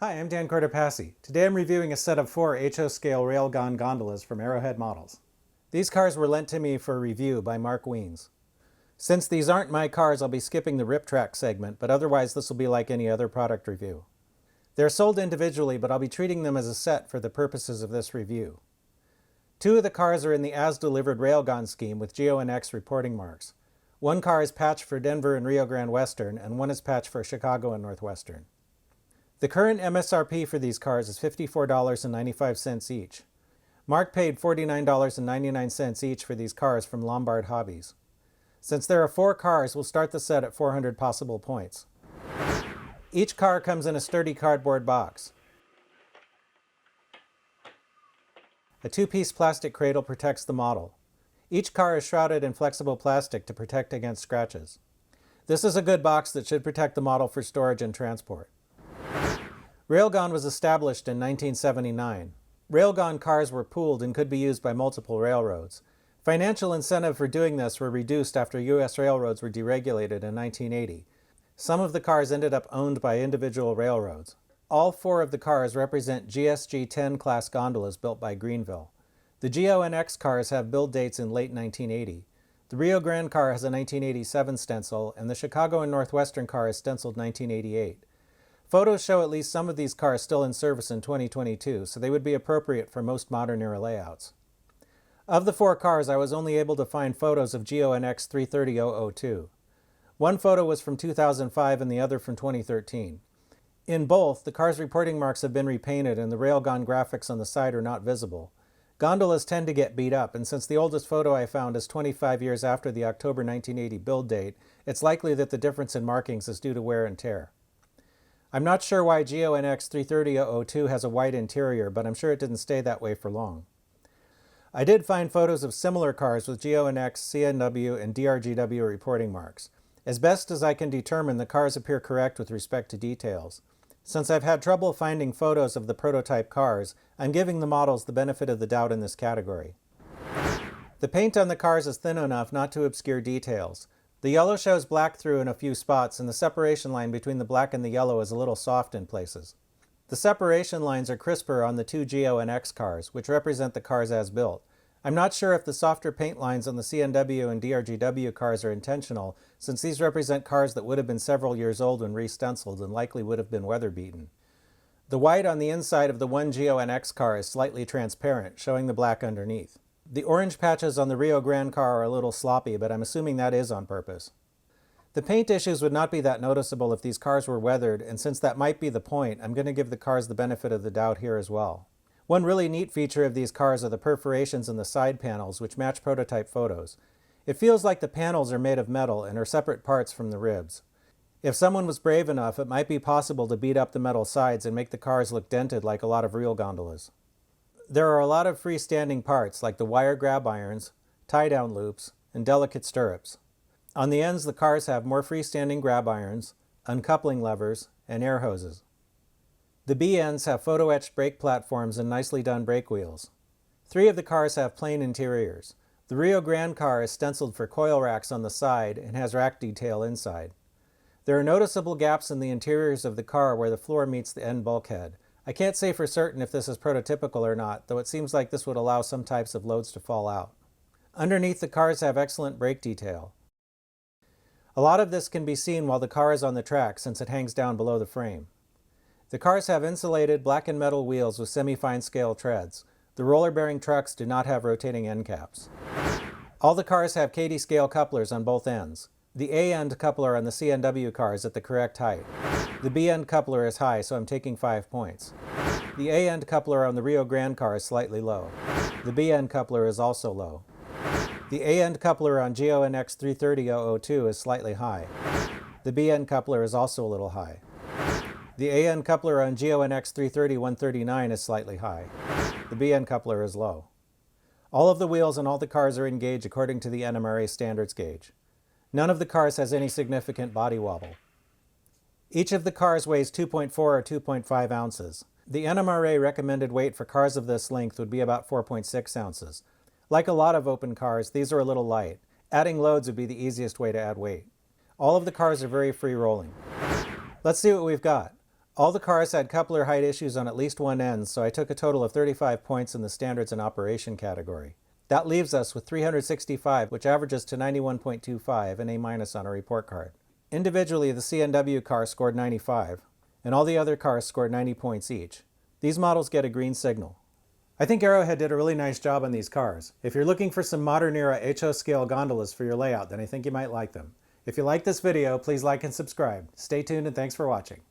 Hi, I'm Dan Cortopassi. Today I'm reviewing a set of 4 HO scale RailGon gondolas from Arrowhead Models. These cars were lent to me for review by Mark Wiens. Since these aren't my cars, I'll be skipping the rip track segment, but otherwise this will be like any other product review. They're sold individually, but I'll be treating them as a set for the purposes of this review. 2 of the cars are in the as-delivered RailGon scheme with GONX reporting marks. 1 car is patched for Denver and Rio Grande Western, and 1 is patched for Chicago and Northwestern. The current MSRP for these cars is $54.95 each. Mark paid $49.99 each for these cars from Lombard Hobbies. Since there are 4 cars, we'll start the set at 400 possible points. Each car comes in a sturdy cardboard box. A 2-piece plastic cradle protects the model. Each car is shrouded in flexible plastic to protect against scratches. This is a good box that should protect the model for storage and transport. RailGon was established in 1979. RailGon cars were pooled and could be used by multiple railroads. Financial incentive for doing this were reduced after U.S. railroads were deregulated in 1980. Some of the cars ended up owned by individual railroads. All 4 of the cars represent GSG 10 class gondolas built by Greenville. The GONX cars have build dates in late 1980. The Rio Grande car has a 1987 stencil, and the Chicago and Northwestern car is stenciled 1988. Photos show at least some of these cars still in service in 2022, so they would be appropriate for most modern era layouts. Of the 4 cars, I was only able to find photos of GONX 330-002. 1 photo was from 2005 and the other from 2013. In both, the car's reporting marks have been repainted and the RailGon graphics on the side are not visible. Gondolas tend to get beat up, and since the oldest photo I found is 25 years after the October 1980 build date, it's likely that the difference in markings is due to wear and tear. I'm not sure why GONX 330-002 has a white interior, but I'm sure it didn't stay that way for long. I did find photos of similar cars with GONX, CNW, and DRGW reporting marks. As best as I can determine, the cars appear correct with respect to details. Since I've had trouble finding photos of the prototype cars, I'm giving the models the benefit of the doubt in this category. The paint on the cars is thin enough not to obscure details. The yellow shows black through in a few spots, and the separation line between the black and the yellow is a little soft in places. The separation lines are crisper on the 2 GONX cars, which represent the cars as built. I'm not sure if the softer paint lines on the CNW and DRGW cars are intentional, since these represent cars that would have been several years old when re-stenciled and likely would have been weather-beaten. The white on the inside of the 1 GONX car is slightly transparent, showing the black underneath. The orange patches on the Rio Grande car are a little sloppy, but I'm assuming that is on purpose. The paint issues would not be that noticeable if these cars were weathered, and since that might be the point, I'm going to give the cars the benefit of the doubt here as well. One really neat feature of these cars are the perforations in the side panels, which match prototype photos. It feels like the panels are made of metal and are separate parts from the ribs. If someone was brave enough, it might be possible to beat up the metal sides and make the cars look dented like a lot of real gondolas. There are a lot of freestanding parts like the wire grab irons, tie-down loops, and delicate stirrups. On the ends, the cars have more freestanding grab irons, uncoupling levers, and air hoses. The B-ends have photo-etched brake platforms and nicely done brake wheels. 3 of the cars have plain interiors. The Rio Grande car is stenciled for coil racks on the side and has rack detail inside. There are noticeable gaps in the interiors of the car where the floor meets the end bulkhead. I can't say for certain if this is prototypical or not, though it seems like this would allow some types of loads to fall out. Underneath, the cars have excellent brake detail. A lot of this can be seen while the car is on the track since it hangs down below the frame. The cars have insulated black and metal wheels with semi-fine scale treads. The roller-bearing trucks do not have rotating end caps. All the cars have Katy scale couplers on both ends. The A-end coupler on the CNW car is at the correct height. The B-end coupler is high, so I'm taking 5 points. The A-end coupler on the Rio Grande car is slightly low. The B-end coupler is also low. The A-end coupler on GONX 330-002 is slightly high. The B-end coupler is also a little high. The A-end coupler on GONX 330-139 is slightly high. The B-end coupler is low. All of the wheels on all the cars are in gauge according to the NMRA standards gauge. None of the cars has any significant body wobble. Each of the cars weighs 2.4 or 2.5 ounces. The NMRA recommended weight for cars of this length would be about 4.6 ounces. Like a lot of open cars, these are a little light. Adding loads would be the easiest way to add weight. All of the cars are very free rolling. Let's see what we've got. All the cars had coupler height issues on at least one end, so I took a total of 35 points in the standards and operation category. That leaves us with 365, which averages to 91.25, and A- on a report card. Individually, the CNW car scored 95, and all the other cars scored 90 points each. These models get a green signal. I think Arrowhead did a really nice job on these cars. If you're looking for some modern era HO scale gondolas for your layout, then I think you might like them. If you like this video, please like and subscribe. Stay tuned and thanks for watching.